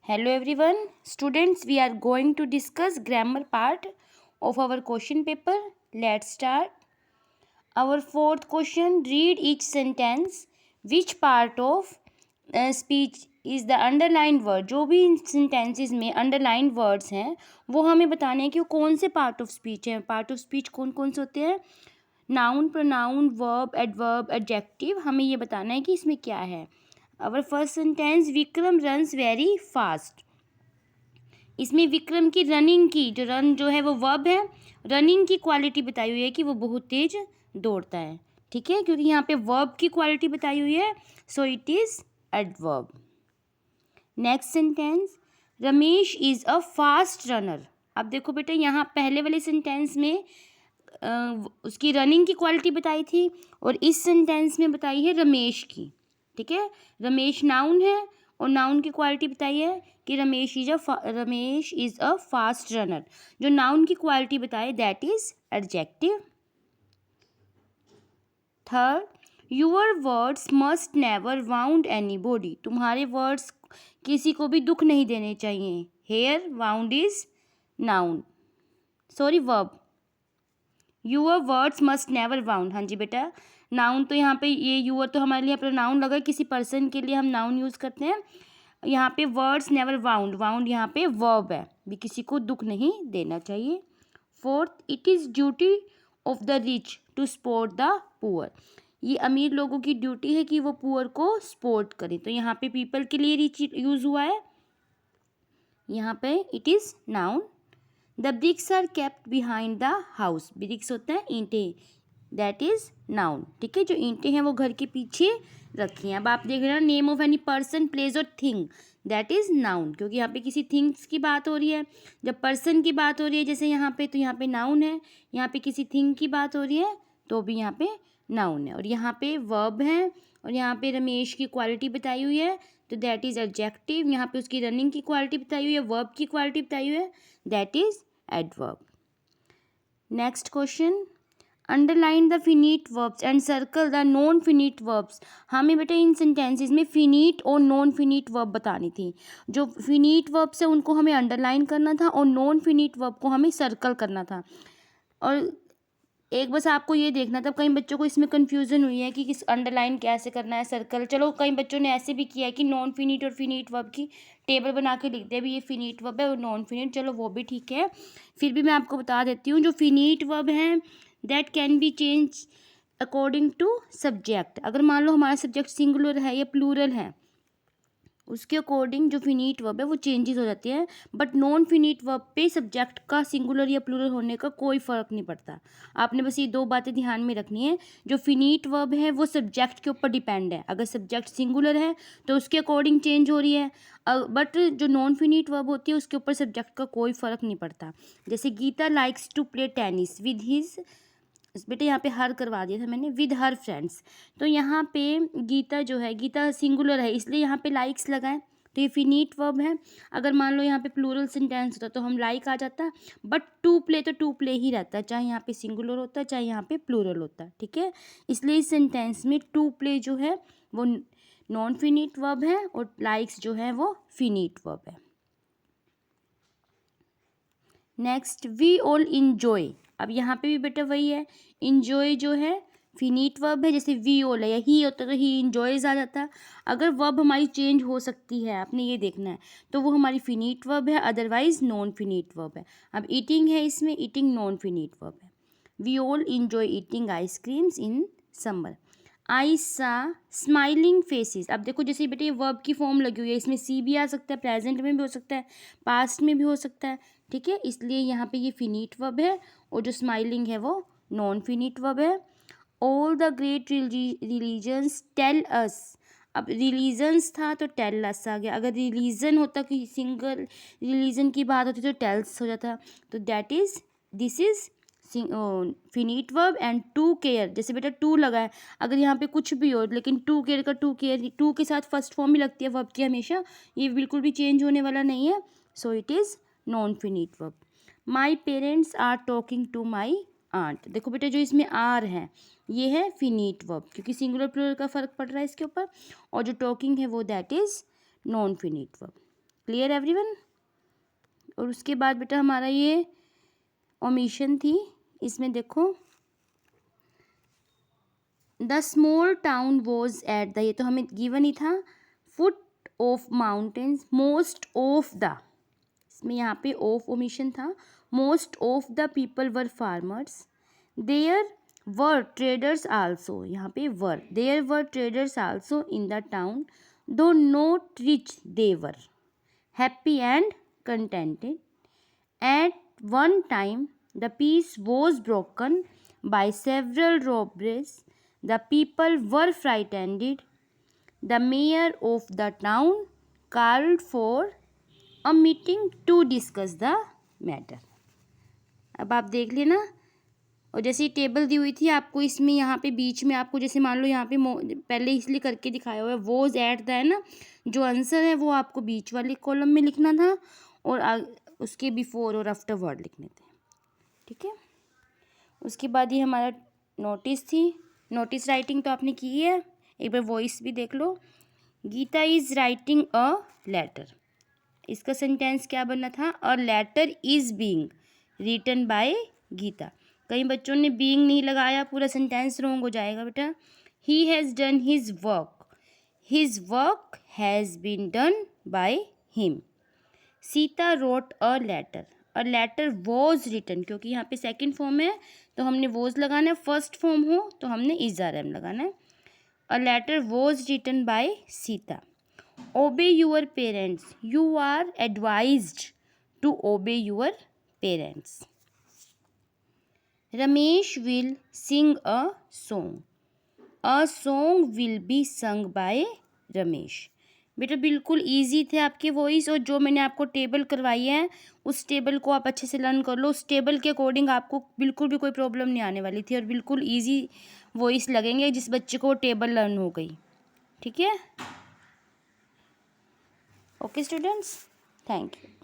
Hello everyone, students. We are going to discuss grammar part of our question paper. Let's start. Our fourth question: read each sentence. Which part of speech is the underlined word? जो भी इन sentences में underlined words हैं वो हमें बताने हैं कि वो कौन से part of speech हैं. Part of speech कौन कौन से होते हैं? Noun, pronoun, verb, adverb, adjective. हमें ये बताना है कि इसमें क्या है. Our first sentence: Vikram runs very fast. इसमें विक्रम की रनिंग की जो रन जो है वो वर्ब है. रनिंग की क्वालिटी बताई हुई है कि वो बहुत तेज दौड़ता है. ठीक है, क्योंकि यहाँ पे वर्ब की क्वालिटी बताई हुई है, so it is adverb. Next sentence: Ramesh is a fast runner. अब देखो बेटा, यहाँ पहले वाले सेंटेंस में उसकी रनिंग की क्वालिटी बताई थी और इस सेंटेंस में बताई है रमेश की. ठीक है, रमेश नाउन है और नाउन की क्वालिटी बताई है कि Ramesh is a fast runner. जो नाउन की क्वालिटी बताए that is adjective. Third: your words must never wound anybody. तुम्हारे वर्ड्स किसी को भी दुख नहीं देने चाहिए. Here wound is noun, sorry verb. Your words must never wound. हाँ जी बेटा, नाउन तो यहाँ पे ये यूअर तो हमारे लिए प्रोनाउन लगा, किसी पर्सन के लिए हम नाउन यूज़ करते हैं. यहाँ पे वर्ड्स नेवर वाउंड, वाउंड यहाँ पे वर्ब है, भी किसी को दुख नहीं देना चाहिए. Fourth: it is duty of the rich to support the poor. ये अमीर लोगों की ड्यूटी है कि वो पुअर को सपोर्ट करें. तो यहाँ पे पीपल के लिए रिच यूज़ हुआ है. यहाँ पे it is noun. The bricks are kept behind the house. Bricks होता है ईंटें, दैट इज नाउन. ठीक है, जो ईंटें हैं वो घर के पीछे रखी हैं. अब आप देख रहे हैं name of any person, place और थिंग, दैट इज नाउन, क्योंकि यहाँ पे किसी थिंग्स की बात हो रही है. जब पर्सन की बात हो रही है जैसे यहाँ पे, तो यहाँ पे नाउन है. यहाँ पे किसी थिंग की बात हो रही है तो भी यहाँ पे नाउन है. और यहाँ पे वर्ब है और यहाँ पे रमेश की क्वालिटी बताई हुई है तो दैट इज एडजेक्टिव. यहाँ पे उसकी रनिंग की क्वालिटी बताई हुई है, वर्ब की क्वालिटी बताई हुई है, that is adverb. Next question: underline the finite verbs and circle the non finite verbs. हमें बेटा इन सेंटेंसेस में फिनिट और नॉन फिनिट वर्ब बतानी थी. जो फिनिट वर्ब्स है उनको हमें अंडरलाइन करना था और नॉन फिनिट वर्ब को हमें सर्कल करना था. और एक बस आपको ये देखना था, कई बच्चों को इसमें कन्फ्यूज़न हुई है कि किस अंडरलाइन कैसे करना है, सर्कल. चलो कई बच्चों ने ऐसे भी किया है कि नॉन फिनिट और फिनिट वर्ब की टेबल बना के लिखते हैं भी ये फिनिट वर्ब है और नॉन फिनिट. चलो वो भी ठीक है, फिर भी मैं आपको बता देती हूँ. जो फिनिट वर्ब है that can be change according to subject. अगर मान लो हमारा सब्जेक्ट सिंगुलर है या प्लूरल है, उसके अकॉर्डिंग जो फिनिट वर्ब है वो चेंजेस हो जाती है. बट नॉन फिनिट वर्ब पे सब्जेक्ट का सिंगुलर या प्लूरल होने का कोई फ़र्क नहीं पड़ता. आपने बस ये दो बातें ध्यान में रखनी है. जो फिनिट वर्ब है वो सब्जेक्ट के ऊपर डिपेंड है. अगर सब्जेक्ट सिंगुलर है तो उसके अकॉर्डिंग चेंज हो रही है, बट जो नॉन फिनिट वर्ब होती है उसके ऊपर सब्जेक्ट का कोई फ़र्क नहीं पड़ता. जैसे Gita likes to play tennis with his, बेटे यहाँ पे हर करवा दिया था मैंने, विद हर फ्रेंड्स. तो यहाँ पे गीता जो है, गीता सिंगुलर है इसलिए यहाँ पे लाइक्स लगाएं, तो ये फिनिट वर्ब है. अगर मान लो यहाँ पे प्लूरल सेंटेंस होता तो हम लाइक आ जाता, बट टू प्ले तो टू प्ले ही रहता है, चाहे यहाँ पे सिंगुलर होता है चाहे यहाँ पे प्लूरल होता है. ठीक है, इसलिए इस सेंटेंस में टू प्ले जो है वो नॉन फिनिट वर्ब है और लाइक्स जो है वो फिनिट वर्ब है. Next: we all enjoy. अब यहाँ पे भी बेटा वही है, इंजॉय जो है फिनिट वर्ब है. जैसे वी ऑल है या ही होता तो ही इंजॉयज आ जाता. अगर वर्ब हमारी चेंज हो सकती है, आपने ये देखना है, तो वो हमारी फिनिट वर्ब है, अदरवाइज नॉन फिनिट वर्ब है. अब ईटिंग है, इसमें ईटिंग नॉन फिनिट वर्ब है. We all enjoy eating ice creams in summer. I saw smiling faces. अब देखो जैसे बेटे ये वर्ब की फॉर्म लगी हुई है, इसमें सी भी आ सकता है, प्रेजेंट में भी हो सकता है, पास्ट में भी हो सकता है. ठीक है, इसलिए यहाँ पे ये फिनिट वर्ब है और जो स्माइलिंग है वो नॉन फिनिट वर्ब है. All the great religions tell us. अब रिलीजन्स था तो टेल अस आ गया. अगर रिलीजन होता कि सिंगल रिलीजन की बात होती तो टेल्स हो जाता. तो that is, this is finite verb. And to care, जैसे बेटा टू लगा है, अगर यहाँ पे कुछ भी हो लेकिन टू केयर का टू केयर, टू के साथ फर्स्ट फॉर्म ही लगती है वर्ब की हमेशा, ये बिल्कुल भी चेंज होने वाला नहीं है. So it is non finite verb. My parents are talking to my aunt. देखो बेटा जो इसमें आर है ये है फिनिट वर्ब, क्योंकि सिंगुलर प्लूरल का फर्क पड़ रहा है इसके ऊपर. और जो टॉकिंग है वो that is non finite verb. Clear everyone. और उसके बाद बेटा हमारा ये ओमिशन थी, इसमें देखो the small town was at the, ये तो हमें गिवन ही था, foot of mountains, most of the, इसमें यहाँ पे ऑफ ओमिशन था, most of the people were farmers, there were traders also, यहाँ पे were, there were traders also in the town, though not rich they were happy and contented, at one time the peace was broken by several robberies, the people were frightened, the mayor of the town called for a meeting to discuss the matter। अब आप देख लेना, और जैसे table दी हुई थी आपको, इसमें यहाँ पे बीच में आपको जैसे मान लो यहाँ पे पहले इसलिए करके दिखाया हुआ है वॉज एट द, है ना, जो आंसर है वो आपको बीच वाले कॉलम में लिखना था और उसके बिफोर और आफ्टर वर्ड लिखने थे, ठीक है। उसके बाद ये हमारा नोटिस थी, नोटिस राइटिंग तो आपने की है, एक बार वॉइस भी देख लो। Geeta is writing a letter, इसका सेंटेंस क्या बनना था, a letter is being written by Geeta. कई बच्चों ने बीइंग नहीं लगाया, पूरा सेंटेंस रॉन्ग हो जाएगा बेटा। He has done his work has been done by him. Sita wrote a letter, a letter was written, क्योंकि यहाँ पे सेकंड फॉर्म है तो हमने वॉज लगाना है, फर्स्ट फॉर्म हो तो हमने इज आर एम लगाना है। A letter was written by Sita. Obey your parents, you are advised to obey your parents. Ramesh will sing a song will be sung by Ramesh. बेटा बिल्कुल इजी थे आपके वॉइस, और जो मैंने आपको टेबल करवाई है उस टेबल को आप अच्छे से लर्न कर लो, उस टेबल के अकॉर्डिंग आपको बिल्कुल भी कोई प्रॉब्लम नहीं आने वाली थी, और बिल्कुल इजी वॉइस लगेंगे जिस बच्चे को टेबल लर्न हो गई, ठीक है। Okay students, thank you.